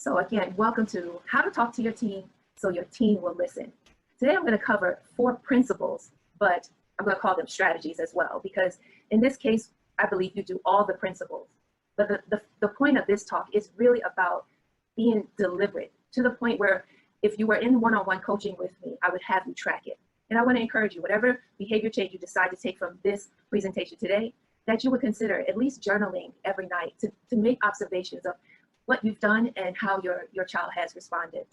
So again, welcome to How to Talk to Your Teen So Your Teen Will Listen. Today I'm going to cover 4 principles, but I'm going to call them strategies as well, because in this case, I believe you do all the principles. But the point of this talk is really about being deliberate, to the point where if you were in one-on-one coaching with me, I would have you track it. And I want to encourage you, whatever behavior change you decide to take from this presentation today, that you would consider at least journaling every night to make observations of what you've done and how your child has responded.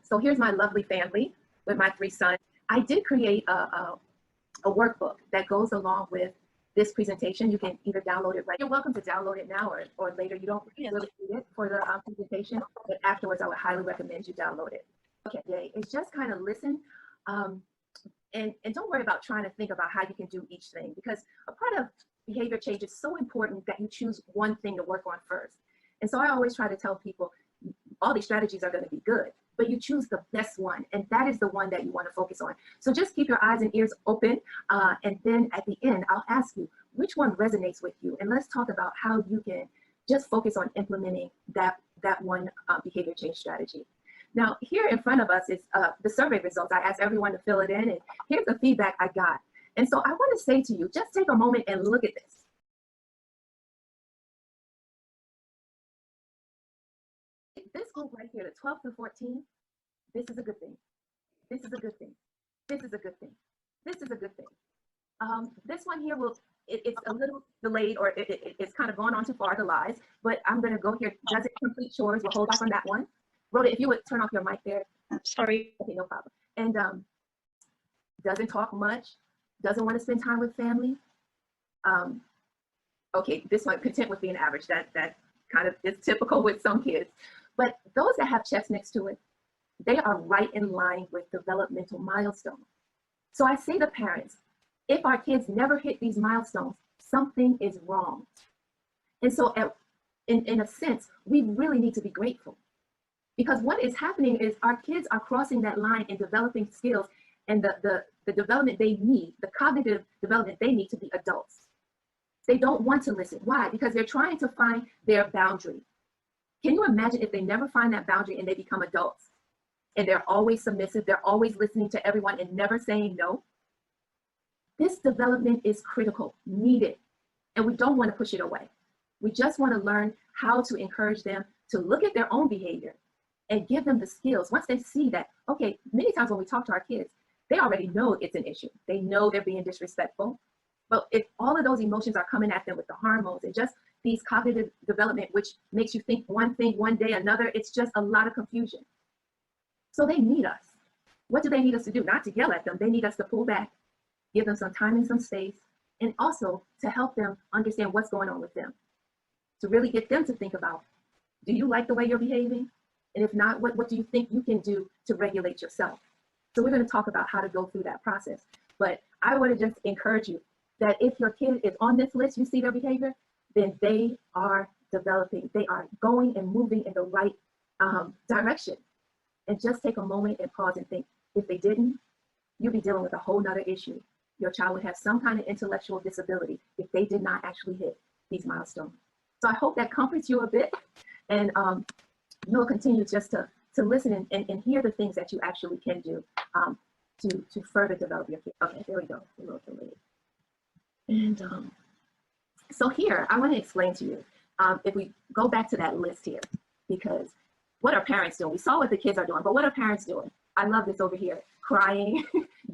So here's my lovely family with my 3 sons. I did create a workbook that goes along with this presentation. You can either download it right. You're welcome to download it now or later. You don't really need it for the presentation, but afterwards I would highly recommend you download it. Okay, yay. It's just kind of listen. And don't worry about trying to think about how you can do each thing, because a part of behavior change is so important that you choose one thing to work on first. And so I always try to tell people all these strategies are going to be good, but you choose the best one, and that is the one that you want to focus on. So just keep your eyes and ears open, and then at the end I'll ask you which one resonates with you, and let's talk about how you can just focus on implementing that one behavior change strategy. Now, here in front of us is the survey results. I asked everyone to fill it in, and here's the feedback I got. And so I want to say to you, just take a moment and look at this. This group right here, the 12 to 14, this is a good thing. This is a good thing. This is a good thing. This is a good thing. This one here it's a little delayed, or it's kind of gone on too far, the lies, but I'm going to go here. Doesn't complete chores. We'll hold off on that one. Rhoda, if you would turn off your mic there. I'm sorry. Okay, no problem. And doesn't talk much, doesn't want to spend time with family. Okay, this one, content with being average. That kind of is typical with some kids. But those that have checks next to it, they are right in line with developmental milestones. So I say to parents, if our kids never hit these milestones, something is wrong. And so in a sense, we really need to be grateful. Because what is happening is our kids are crossing that line and developing skills and the development they need, the cognitive development they need to be adults. They don't want to listen. Why? Because they're trying to find their boundary. Can you imagine if they never find that boundary and they become adults and they're always submissive, they're always listening to everyone and never saying no? This development is critical, needed, and we don't want to push it away. We just want to learn how to encourage them to look at their own behavior and give them the skills. Once they see that, okay, many times when we talk to our kids, they already know it's an issue. They know they're being disrespectful. But if all of those emotions are coming at them with the hormones and just these cognitive development, which makes you think one thing one day, another, it's just a lot of confusion. So they need us. What do they need us to do? Not to yell at them. They need us to pull back, give them some time and some space, and also to help them understand what's going on with them. To really get them to think about, do you like the way you're behaving? And if not, what do you think you can do to regulate yourself? So we're going to talk about how to go through that process. But I want to just encourage you that if your kid is on this list, you see their behavior, then they are developing. They are going and moving in the right direction. And just take a moment and pause and think, if they didn't, you'd be dealing with a whole nother issue. Your child would have some kind of intellectual disability if they did not actually hit these milestones. So I hope that comforts you a bit, and you'll continue just to listen and hear the things that you actually can do to further develop your kid. Okay, there we go. A little delayed. And so here, I want to explain to you, if we go back to that list here, because what are parents doing? We saw what the kids are doing, but what are parents doing? I love this over here, crying,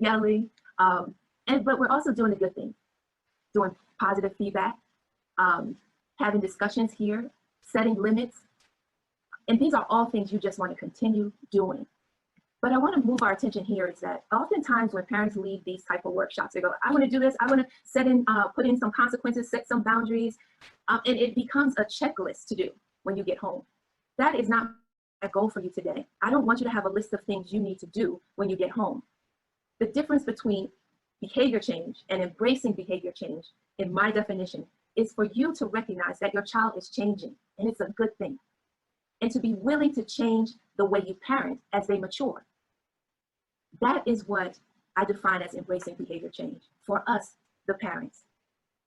yelling, but we're also doing a good thing, doing positive feedback, having discussions here, setting limits. And these are all things you just want to continue doing. But I want to move our attention here is that oftentimes when parents leave these type of workshops, they go, I want to do this, I want to set in, put in some consequences, set some boundaries, and it becomes a checklist to do when you get home. That is not a goal for you today. I don't want you to have a list of things you need to do when you get home. The difference between behavior change and embracing behavior change, in my definition, is for you to recognize that your child is changing, and it's a good thing. And to be willing to change the way you parent as they mature. That is what I define as embracing behavior change for us, the parents.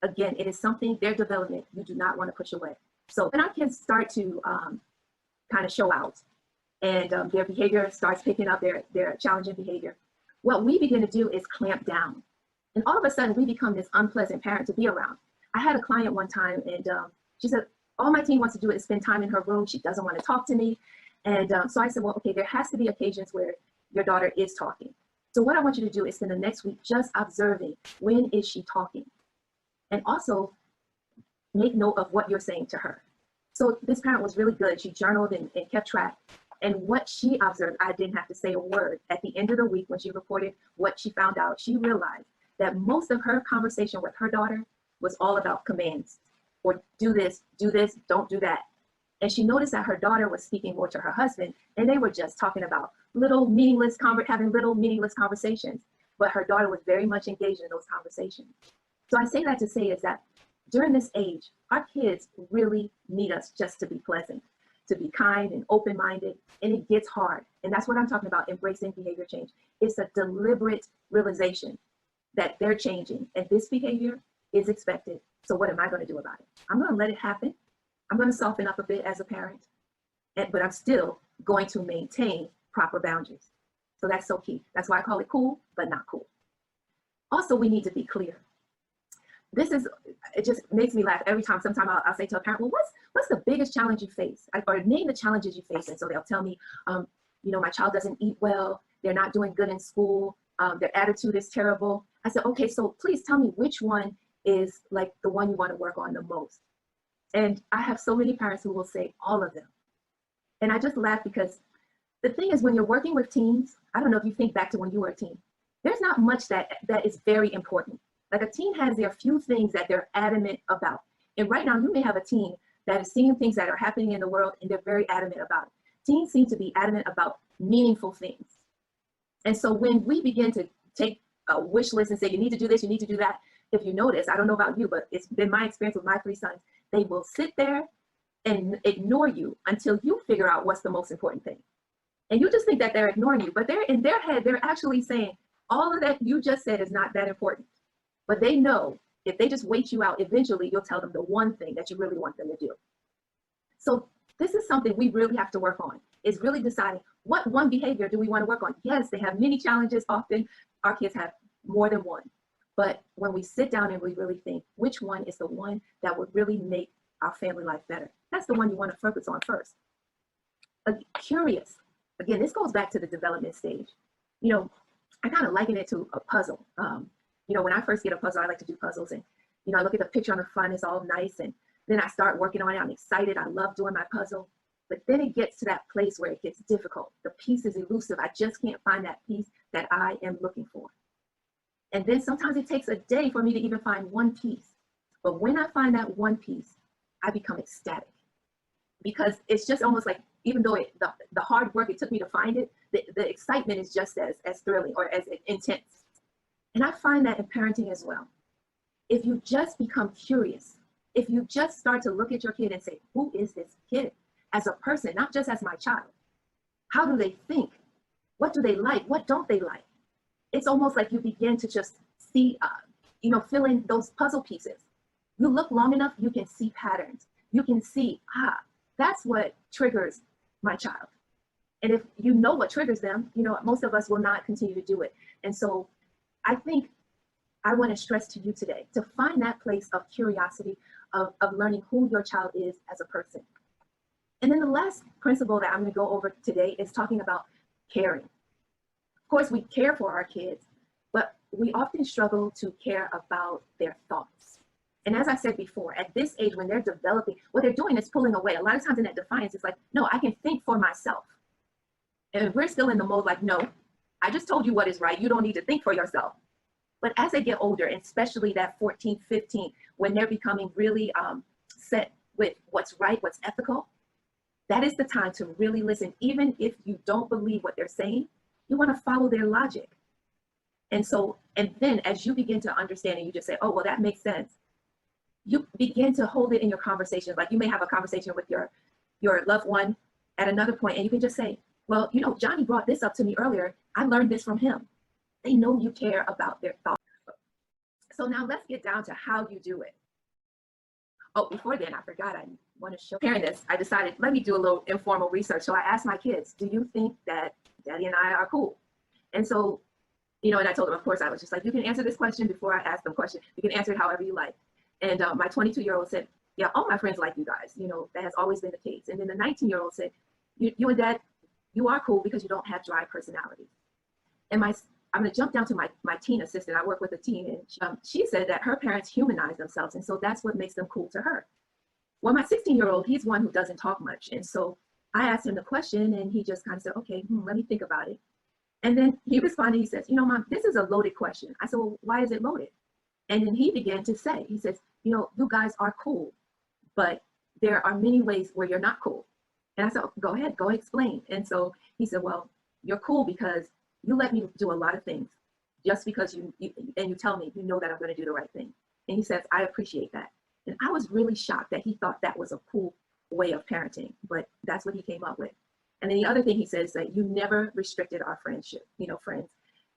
Again, it is something, their development, you do not want to push away. So when our kids start to kind of show out, and their behavior starts picking up, their challenging behavior, what we begin to do is clamp down. And all of a sudden, we become this unpleasant parent to be around. I had a client one time, and she said, all my teen wants to do is spend time in her room. She doesn't want to talk to me. And so I said, well, okay, there has to be occasions where your daughter is talking. So what I want you to do is spend the next week just observing, when is she talking? And also make note of what you're saying to her. So this parent was really good. She journaled and kept track. And what she observed, I didn't have to say a word. At the end of the week, when she reported what she found out, she realized that most of her conversation with her daughter was all about commands, or do this, don't do that. And she noticed that her daughter was speaking more to her husband, and they were just talking about having little meaningless conversations. But her daughter was very much engaged in those conversations. So I say that to say is that during this age, our kids really need us just to be pleasant, to be kind and open-minded, and it gets hard. And that's what I'm talking about, embracing behavior change. It's a deliberate realization that they're changing, and this behavior is expected. So what am I going to do about it? I'm going to let it happen. I'm going to soften up a bit as a parent, but I'm still going to maintain proper boundaries. So that's so key. That's why I call it cool, but not cool. Also, we need to be clear. It just makes me laugh every time. Sometimes I'll say to a parent, well, what's the biggest challenge you face? Or name the challenges you face. And so they'll tell me, my child doesn't eat well. They're not doing good in school. Their attitude is terrible. I said, okay, so please tell me which one is like the one you want to work on the most. And I have so many parents who will say all of them. And I just laugh because the thing is, when you're working with teens, I don't know if you think back to when you were a teen, there's not much that is very important. Like a teen has their few things that they're adamant about. And right now you may have a teen that is seeing things that are happening in the world and they're very adamant about it. Teens seem to be adamant about meaningful things. And so when we begin to take a wish list and say, you need to do this, you need to do that, if you notice, I don't know about you, but it's been my experience with my 3 sons, they will sit there and ignore you until you figure out what's the most important thing. And you just think that they're ignoring you, but they're in their head, they're actually saying, all of that you just said is not that important. But they know if they just wait you out, eventually you'll tell them the one thing that you really want them to do. So this is something we really have to work on, is really deciding what one behavior do we want to work on. Yes, they have many challenges. Often our kids have more than one. But when we sit down and we really think, which one is the one that would really make our family life better? That's the one you want to focus on first. Curious. Again, this goes back to the development stage. I kind of liken it to a puzzle. When I first get a puzzle, I like to do puzzles, and I look at the picture on the front, it's all nice, and then I start working on it. I'm excited. I love doing my puzzle. But then it gets to that place where it gets difficult. The piece is elusive. I just can't find that piece that I am looking for. And then sometimes it takes a day for me to even find one piece. But when I find that one piece, I become ecstatic, because it's just almost like, even though the hard work it took me to find it, the excitement is just as thrilling or as intense. And I find that in parenting as well. If you just become curious, if you just start to look at your kid and say, who is this kid as a person, not just as my child? How do they think? What do they like? What don't they like? It's almost like you begin to just see, fill in those puzzle pieces. You look long enough, you can see patterns. You can see, that's what triggers my child. And if you know what triggers them, most of us will not continue to do it. And so I think I want to stress to you today to find that place of curiosity, of learning who your child is as a person. And then the last principle that I'm going to go over today is talking about caring. Of course, we care for our kids, but we often struggle to care about their thoughts. And as I said before, at this age, when they're developing, what they're doing is pulling away. A lot of times in that defiance, it's like, no, I can think for myself. And we're still in the mode like, no, I just told you what is right. You don't need to think for yourself. But as they get older, and especially that 14, 15, when they're becoming really set with what's right, what's ethical, that is the time to really listen. Even if you don't believe what they're saying, you want to follow their logic. And then as you begin to understand and you just say, oh, well, that makes sense, you begin to hold it in your conversations. Like you may have a conversation with your loved one at another point, and you can just say, well, Johnny brought this up to me earlier. I learned this from him. They know you care about their thoughts. So now let's get down to how you do it. Oh, before then, I forgot I want to show parent this. I decided, let me do a little informal research. So I asked my kids, do you think that Daddy and I are cool? And so, you know, and I told them, of course, I was just like, you can answer this question before I ask them question. You can answer it however you like. And my 22-year-old said, yeah, all my friends like you guys. You know, that has always been the case. And then the 19-year-old said, you and Dad, you are cool because you don't have dry personality. And I'm going to jump down to my teen assistant. I work with a teen, and she said that her parents humanize themselves, and so that's what makes them cool to her. Well, my 16-year-old, he's one who doesn't talk much, and so I asked him the question, and he just kind of said, okay, let me think about it. And then he responded, he says, you know, Mom, this is a loaded question. I said, well, why is it loaded? And then he began to say, he says, you know, you guys are cool, but there are many ways where you're not cool. And I said, go ahead, go explain. And so he said, well, you're cool because you let me do a lot of things just because you tell me you know that I'm going to do the right thing. And he says, I appreciate that. And I was really shocked that he thought that was a cool way of parenting, but that's what he came up with. And then the other thing he says that you never restricted our friendship, you know, friends.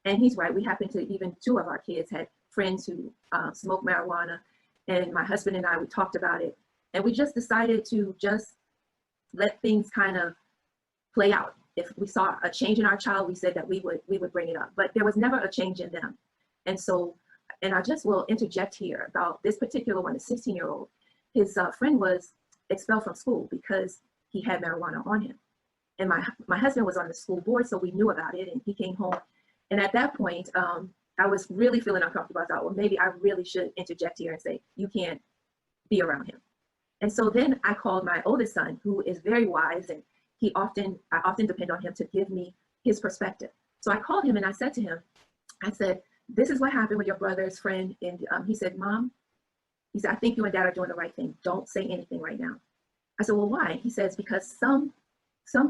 And he's right. We happen to, even 2 of our kids had friends who smoke marijuana. And my husband and I, we talked about it. And we just decided to just let things kind of play out. If we saw a change in our child, we said that we would bring it up. But there was never a change in them. And so, and I just will interject here about this particular one, the 16-year-old. His friend was expelled from school because he had marijuana on him. And my husband was on the school board, so we knew about it, and he came home. And at that point, I was really feeling uncomfortable. I thought, well, maybe I really should interject here and say, you can't be around him. And so then I called my oldest son, who is very wise, and I often depend on him to give me his perspective. So I called him and I said to him, I said, this is what happened with your brother's friend. And he said, Mom, he said, I think you and Dad are doing the right thing. Don't say anything right now. I said, well, why? He says, because some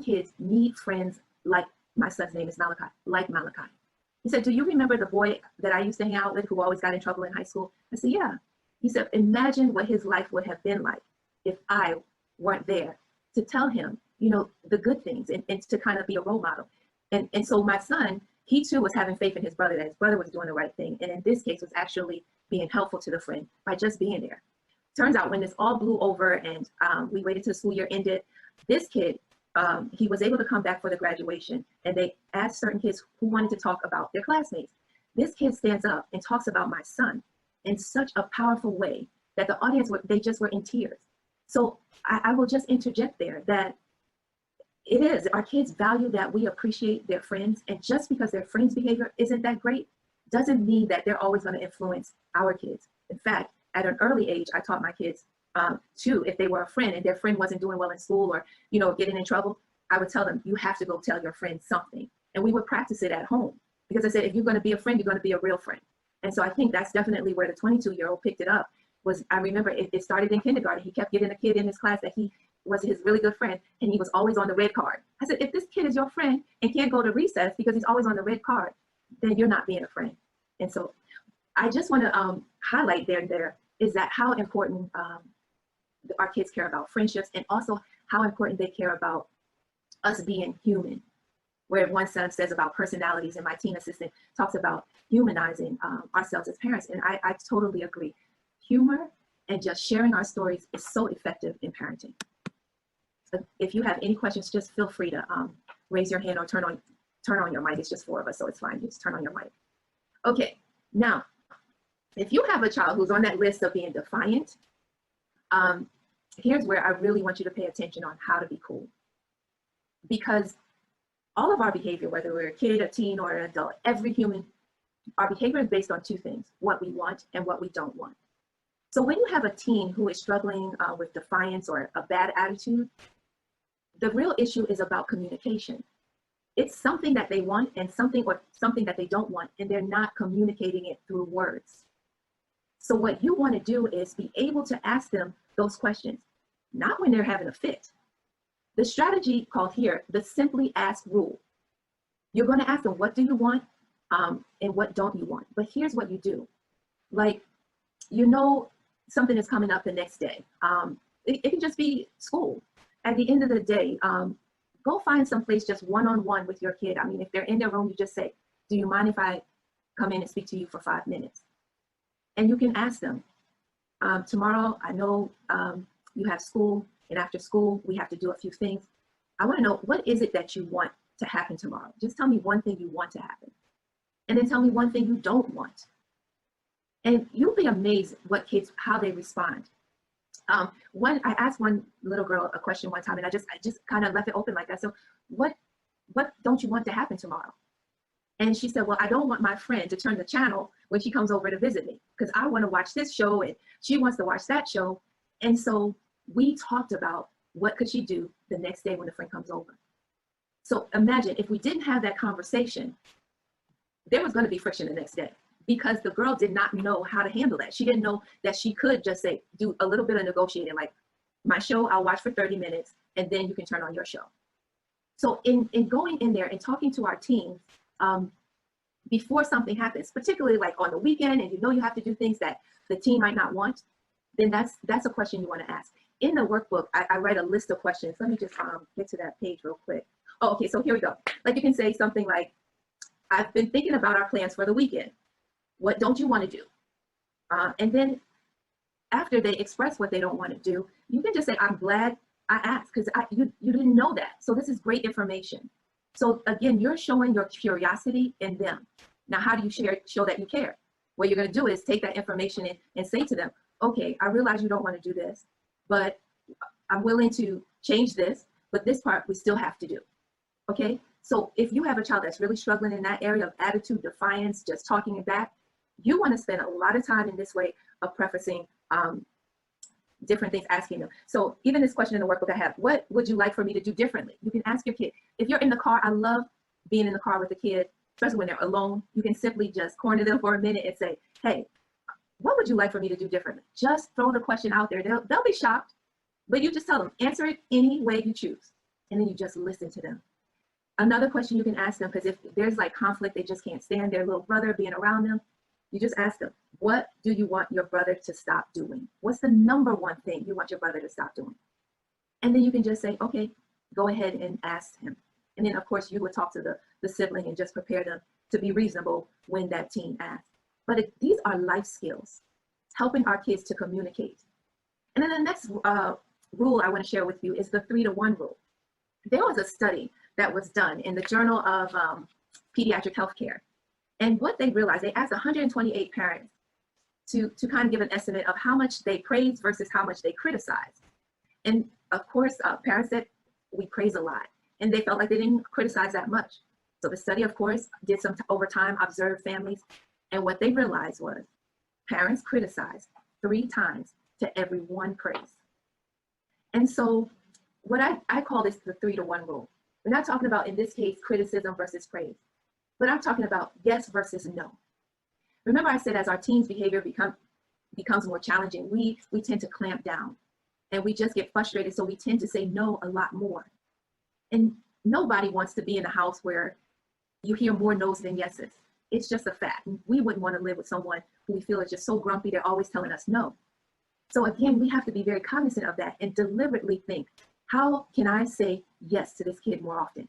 kids need friends like, my son's name is Malachi, like Malachi. He said, do you remember the boy that I used to hang out with who always got in trouble in high school? I said, yeah. He said, imagine what his life would have been like if I weren't there to tell him, you know, the good things and to kind of be a role model. And so my son, he too was having faith in his brother, that his brother was doing the right thing. And in this case was actually being helpful to the friend by just being there. Turns out when this all blew over and we waited till the school year ended, this kid, he was able to come back for the graduation, and they asked certain kids who wanted to talk about their classmates. This kid stands up and talks about my son in such a powerful way that the audience, they just were in tears. So I will just interject there that it is, our kids value that we appreciate their friends, and just because their friends' behavior isn't that great doesn't mean that they're always going to influence our kids. In fact, at an early age, I taught my kids too, if they were a friend and their friend wasn't doing well in school or, you know, getting in trouble, I would tell them, you have to go tell your friend something. And we would practice it at home, because I said, if you're going to be a friend, you're going to be a real friend. And so I think that's definitely where the 22-year-old picked it up. Was, I remember it started in kindergarten. He kept getting a kid in his class that he was his really good friend, and he was always on the red card. I said, if this kid is your friend and can't go to recess because he's always on the red card, then you're not being a friend. And so I just want to highlight there is that how important our kids care about friendships, and also how important they care about us being human. Where one son says about personalities, and my teen assistant talks about humanizing ourselves as parents. And I totally agree. Humor and just sharing our stories is so effective in parenting. So if you have any questions, just feel free to raise your hand or turn on your mic. It's just 4 of us, so it's fine. Just turn on your mic. Okay, now, if you have a child who's on that list of being defiant, here's where I really want you to pay attention on how to be cool. Because all of our behavior, whether we're a kid, a teen, or an adult, every human, our behavior is based on 2 things: what we want and what we don't want. So when you have a teen who is struggling with defiance or a bad attitude, the real issue is about communication. It's something that they want and something that they don't want, and they're not communicating it through words. So what you want to do is be able to ask them those questions, not when they're having a fit. The strategy called here, the simply ask rule. You're going to ask them, what do you want and what don't you want? But here's what you do. Like, you know, something is coming up the next day. It can just be school. At the end of the day, go find some place just one-on-one with your kid. I mean, if they're in their room, you just say, do you mind if I come in and speak to you for 5 minutes? And you can ask them, Tomorrow, I know you have school, and after school, we have to do a few things. I want to know, what is it that you want to happen tomorrow? Just tell me one thing you want to happen. And then tell me one thing you don't want. And you'll be amazed what kids, how they respond. I asked one little girl a question one time, and I just kind of left it open like that. So what don't you want to happen tomorrow? And she said, well, I don't want my friend to turn the channel when she comes over to visit me, because I want to watch this show and she wants to watch that show. And so we talked about what could she do the next day when the friend comes over. So imagine if we didn't have that conversation, there was going to be friction the next day, because the girl did not know how to handle that. She didn't know that she could just say, do a little bit of negotiating, like, my show, I'll watch for 30 minutes, and then you can turn on your show. So in going in there and talking to our teams, before something happens, particularly like on the weekend, and you know you have to do things that the team might not want, then that's a question you want to ask. In the workbook, I write a list of questions. Let me just get to that page real quick. Oh, okay, so here we go. Like, you can say something like, I've been thinking about our plans for the weekend. What don't you want to do? And then after they express what they don't want to do, you can just say, I'm glad I asked, because you didn't know that. So this is great information. So again, you're showing your curiosity in them. Now, how do you show that you care? What you're going to do is take that information and say to them, okay, I realize you don't want to do this, but I'm willing to change this, but this part we still have to do. Okay, so if you have a child that's really struggling in that area of attitude, defiance, just talking it back, you want to spend a lot of time in this way of prefacing different things, asking them. So even this question in the workbook I have, what would you like for me to do differently? You can ask your kid. If you're in the car, I love being in the car with a kid, especially when they're alone. You can simply just corner them for a minute and say, hey, what would you like for me to do differently? Just throw the question out there. They'll be shocked, but you just tell them, answer it any way you choose. And then you just listen to them. Another question you can ask them, because if there's like conflict, they just can't stand their little brother being around them, you just ask them, what do you want your brother to stop doing? What's the number one thing you want your brother to stop doing? And then you can just say, okay, go ahead and ask him. And then of course you would talk to the sibling and just prepare them to be reasonable when that teen asks. But these are life skills, helping our kids to communicate. And then the next rule I want to share with you is the 3-to-1 rule. There was a study that was done in the Journal of Pediatric Healthcare. And what they realized, they asked 128 parents to kind of give an estimate of how much they praise versus how much they criticize. And of course, parents said, we praise a lot. And they felt like they didn't criticize that much. So the study, of course, did some over time, observed families. And what they realized was parents criticized 3 times to every 1 praise. And so what I call this the 3-to-1 rule. We're not talking about, in this case, criticism versus praise, but I'm talking about yes versus no. Remember I said as our teens' behavior becomes more challenging, we tend to clamp down and we just get frustrated. So we tend to say no a lot more. And nobody wants to be in a house where you hear more no's than yeses. It's just a fact. We wouldn't want to live with someone who we feel is just so grumpy, they're always telling us no. So again, we have to be very cognizant of that and deliberately think, how can I say yes to this kid more often?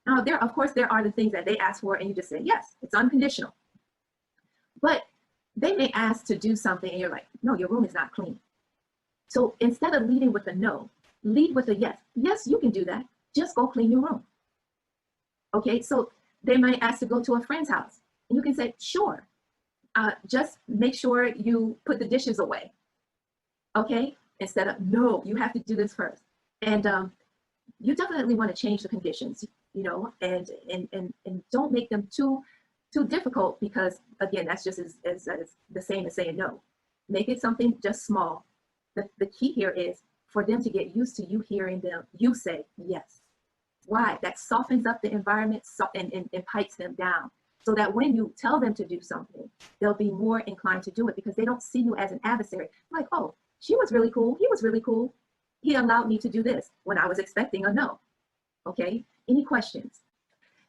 Now, of course, there are the things that they ask for and you just say, yes, it's unconditional. But they may ask to do something and you're like, no, your room is not clean. So instead of leading with a no, lead with a yes. Yes, you can do that. Just go clean your room. Okay, so they might ask to go to a friend's house. And you can say, sure, just make sure you put the dishes away. Okay, instead of, no, you have to do this first. And you definitely want to change the conditions, you know, and don't make them too difficult, because again, that's just as the same as saying no. Make it something just small. The key here is for them to get used to you hearing them, you say yes. Why? That softens up the environment and pipes them down, so that when you tell them to do something, they'll be more inclined to do it, because they don't see you as an adversary. Like, oh, she was really cool. He was really cool. He allowed me to do this when I was expecting a no. Okay, any questions?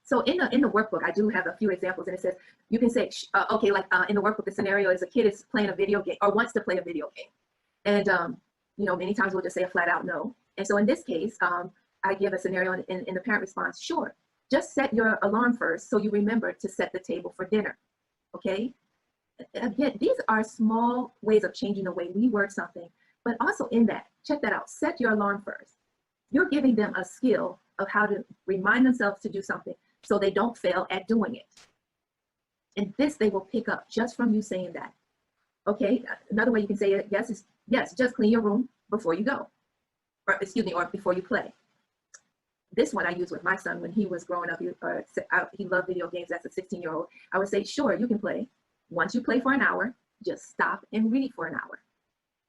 So in the workbook, I do have a few examples, and it says, you can say, okay, like in the workbook, the scenario is a kid is playing a video game or wants to play a video game. And, you know, many times we'll just say a flat out no. And so in this case, I give a scenario and the parent responds, sure, just set your alarm first so you remember to set the table for dinner, okay? Again, these are small ways of changing the way we word something, but also in that, check that out, set your alarm first. You're giving them a skill of how to remind themselves to do something so they don't fail at doing it. And this they will pick up just from you saying that. Okay, another way you can say it, yes, is yes, just clean your room before you go, or excuse me, or before you play. This one I used with my son when he was growing up. He loved video games as a 16-year-old. I would say, sure, you can play. Once you play for an hour, just stop and read for an hour.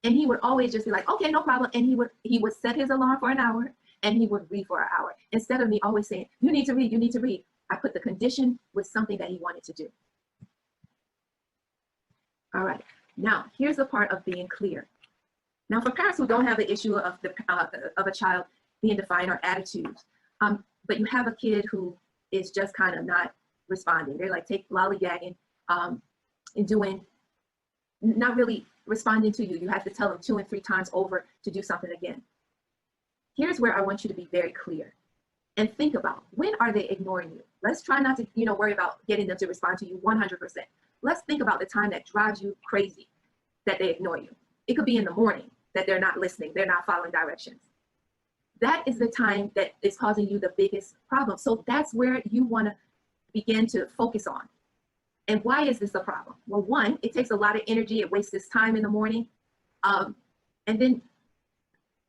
And he would always just be like, okay, no problem. And he would set his alarm for an hour and he would read for an hour. Instead of me always saying, you need to read, you need to read. I put the condition with something that he wanted to do. All right, now here's the part of being clear. Now for parents who don't have the issue of a child being defiant or attitudes, but you have a kid who is just kind of not responding. They're like lollygagging and doing, not really responding to you. You have to tell them 2 and 3 times over to do something again. Here's where I want you to be very clear and think about, when are they ignoring you? Let's try not to, worry about getting them to respond to you 100%. Let's think about the time that drives you crazy that they ignore you. It could be in the morning that they're not listening, they're not following directions. That is the time that is causing you the biggest problem. So that's where you want to begin to focus on. And why is this a problem? Well, one, it takes a lot of energy. It wastes this time in the morning. And then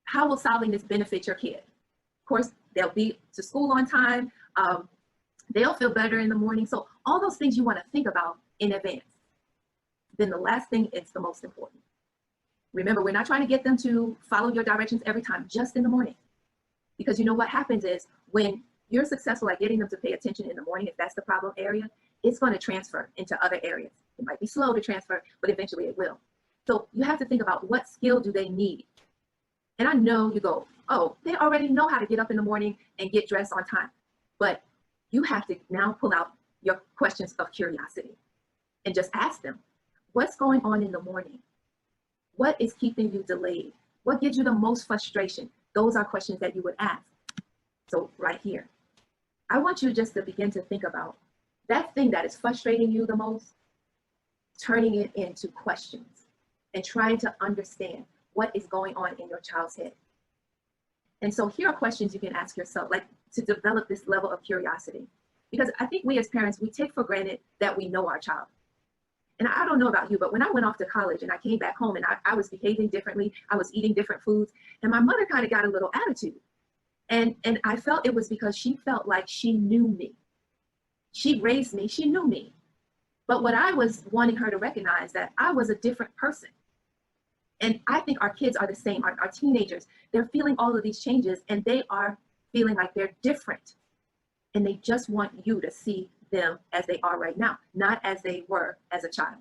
how will solving this benefit your kid? Of course, they'll be to school on time. They'll feel better in the morning. So all those things you want to think about in advance. Then the last thing is the most important. Remember, we're not trying to get them to follow your directions every time, just in the morning. Because you know what happens is when you're successful at getting them to pay attention in the morning, if that's the problem area, it's going to transfer into other areas. It might be slow to transfer, but eventually it will. So you have to think about, what skill do they need? And I know you go, oh, they already know how to get up in the morning and get dressed on time. But you have to now pull out your questions of curiosity and just ask them, what's going on in the morning? What is keeping you delayed? What gives you the most frustration? Those are questions that you would ask. So right here, I want you just to begin to think about that thing that is frustrating you the most, turning it into questions and trying to understand what is going on in your child's head. And so here are questions you can ask yourself, like to develop this level of curiosity. Because I think we as parents, we take for granted that we know our child. And I don't know about you, but when I went off to college and I came back home and I was behaving differently, I was eating different foods, and my mother kind of got a little attitude. And I felt it was because she felt like she knew me. She raised me, she knew me. But what I was wanting her to recognize, that I was a different person. And I think our kids are the same, our teenagers, they're feeling all of these changes and they are feeling like they're different. And they just want you to see them as they are right now, not as they were as a child.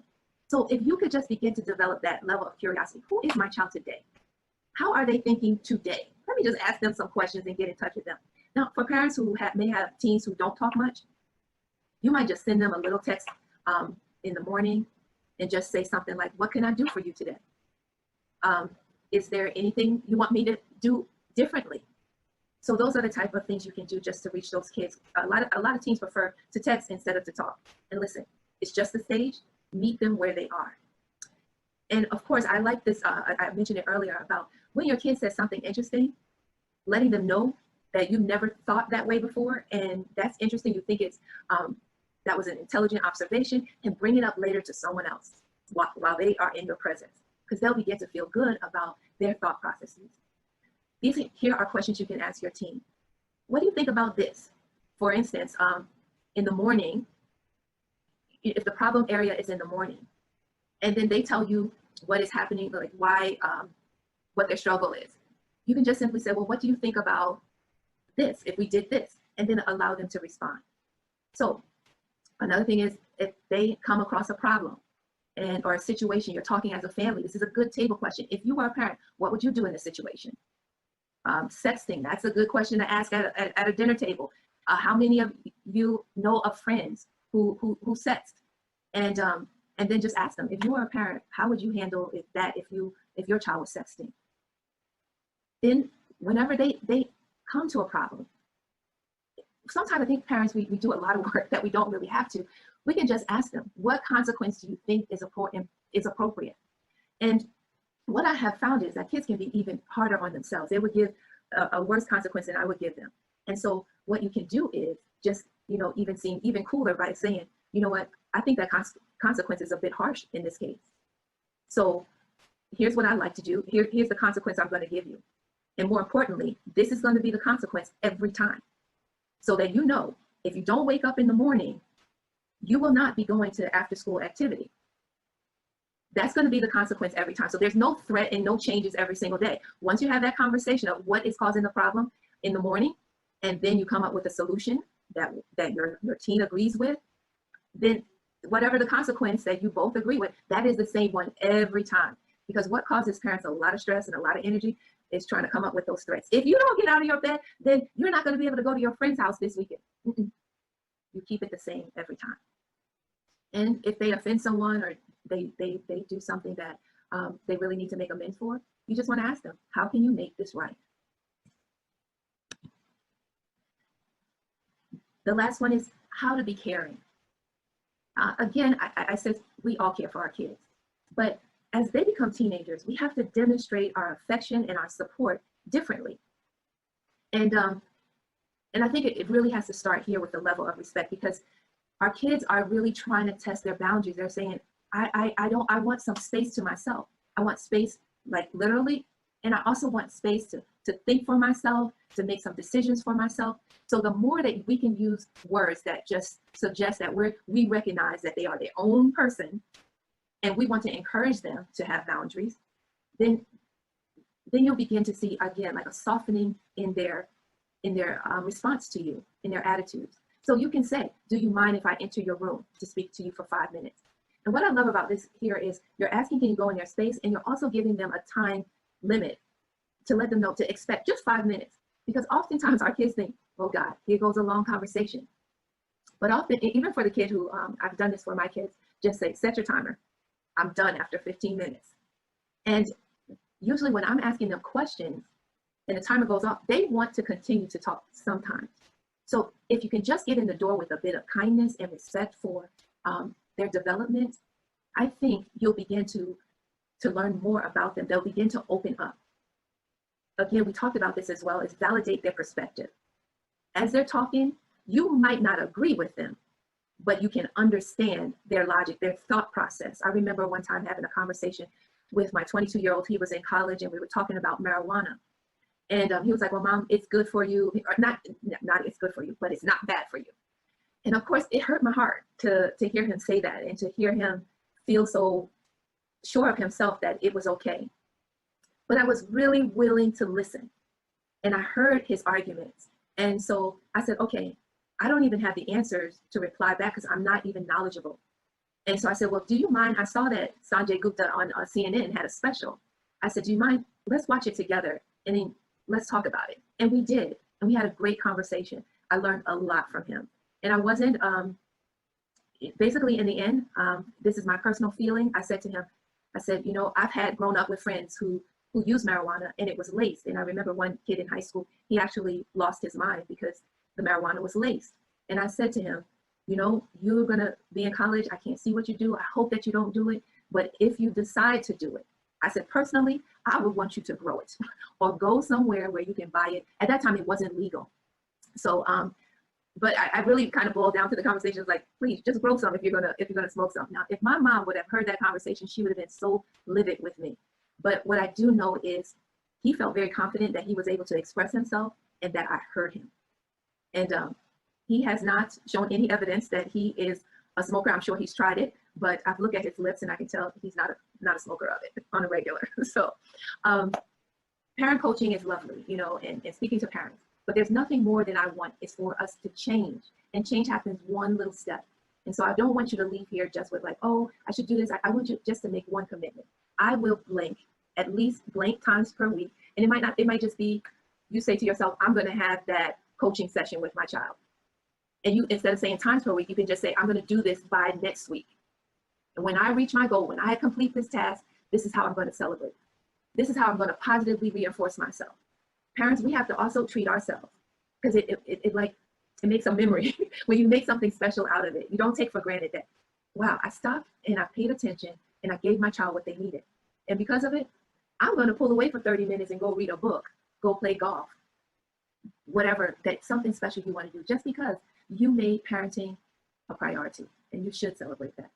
So if you could just begin to develop that level of curiosity, who is my child today? How are they thinking today? Let me just ask them some questions and get in touch with them. Now, for parents who may have teens who don't talk much, you might just send them a little text in the morning and just say something like, what can I do for you today? Is there anything you want me to do differently? So those are the type of things you can do just to reach those kids. A lot of teens prefer to text instead of to talk. And listen, it's just a stage. Meet them where they are. And of course, I like this, I mentioned it earlier about when your kid says something interesting, letting them know that you never thought that way before. And that's interesting. You think it's, that was an intelligent observation, and bring it up later to someone else while they are in your presence, because they'll begin to feel good about their thought processes. Here are questions you can ask your teen. What do you think about this? For instance, in the morning, if the problem area is in the morning, and then they tell you what is happening, like why, what their struggle is, you can just simply say, well, what do you think about this if we did this? And then allow them to respond. So another thing is, if they come across a problem or a situation, you're talking as a family, this is a good table question. If you were a parent, what would you do in this situation? Sexting, that's a good question to ask at a dinner table. How many of you know of friends who sext? And then just ask them, if you were a parent, how would you handle if your child was sexting? Then whenever they come to a problem, sometimes I think parents, we do a lot of work that we don't really have to. we can just ask them, what consequence do you think is appropriate? And what I have found is that kids can be even harder on themselves. They would give a worse consequence than I would give them. And so what you can do is just, even seem even cooler by saying, you know what, I think that consequence is a bit harsh in this case. So here's what I'd like to do. Here's the consequence I'm going to give you. And more importantly, this is going to be the consequence every time. So that if you don't wake up in the morning, you will not be going to after school activity. That's going to be the consequence every time. So there's no threat and no changes every single day. Once you have that conversation of what is causing the problem in the morning, and then you come up with a solution that your teen agrees with, then whatever the consequence that you both agree with, that is the same one every time. Because what causes parents a lot of stress and a lot of energy is trying to come up with those threats. If you don't get out of your bed, then you're not going to be able to go to your friend's house this weekend. You keep it the same every time. And if they offend someone or they do something that they really need to make amends for, you just want to ask them, how can you make this right? The last one is how to be caring. Again, I said we all care for our kids, but as they become teenagers, we have to demonstrate our affection and our support differently. And I think it really has to start here with the level of respect, because our kids are really trying to test their boundaries. They're saying, I want some space to myself. I want space, like literally, and I also want space to think for myself, to make some decisions for myself. So the more that we can use words that just suggest that we recognize that they are their own person, and we want to encourage them to have boundaries, then you'll begin to see, again, like a softening in their response to you, in their attitudes. So you can say, do you mind if I enter your room to speak to you for 5 minutes? And what I love about this here is you're asking, can you go in their space? And you're also giving them a time limit to let them know to expect just 5 minutes. Because oftentimes our kids think, oh God, here goes a long conversation. But often, even for the kid who, I've done this for my kids, just say, set your timer. I'm done after 15 minutes. And usually when I'm asking them questions and the timer goes off, they want to continue to talk sometimes. So if you can just get in the door with a bit of kindness and respect for their development, I think you'll begin to learn more about them. They'll begin to open up. Again, we talked about this as well, is validate their perspective. As they're talking, you might not agree with them, but you can understand their logic, their thought process. I remember one time having a conversation with my 22-year-old. He was in college and we were talking about marijuana. And he was like, well, Mom, it's good for you. Or not it's good for you, but it's not bad for you. And of course, it hurt my heart to hear him say that and to hear him feel so sure of himself that it was okay. But I was really willing to listen. And I heard his arguments. And so I said, okay, I don't even have the answers to reply back because I'm not even knowledgeable. And so I said, well, do you mind? I saw that Sanjay Gupta on CNN had a special. I said, do you mind? Let's watch it together and then let's talk about it. And we did. And we had a great conversation. I learned a lot from him. And I wasn't, basically in the end, this is my personal feeling. I said to him, I said, I've had grown up with friends who used marijuana and it was laced. And I remember one kid in high school, he actually lost his mind because the marijuana was laced. And I said to him, you're gonna be in college. I can't see what you do. I hope that you don't do it. But if you decide to do it, I said, personally, I would want you to grow it or go somewhere where you can buy it. At that time, it wasn't legal. So, but I really kind of boiled down to the conversation, like, please just grow some if you're gonna smoke some. Now, if my mom would have heard that conversation, she would have been so livid with me. But what I do know is he felt very confident that he was able to express himself and that I heard him. And he has not shown any evidence that he is a smoker. I'm sure he's tried it, but I've looked at his lips and I can tell he's not a smoker of it on a regular. So parent coaching is lovely, and speaking to parents, but there's nothing more than I want is for us to change, and change happens one little step. And so I don't want you to leave here just with like, oh, I should do this. I want you just to make one commitment. I will blank at least blank times per week. And it might just be, you say to yourself, I'm going to have that coaching session with my child. And you, instead of saying times per week, you can just say, I'm going to do this by next week. And when I reach my goal, when I complete this task, this is how I'm going to celebrate. This is how I'm going to positively reinforce myself. Parents, we have to also treat ourselves, because it It makes a memory when you make something special out of it. You don't take for granted that, wow, I stopped and I paid attention and I gave my child what they needed. And because of it, I'm going to pull away for 30 minutes and go read a book, go play golf, whatever, that's something special you want to do just because you made parenting a priority, and you should celebrate that.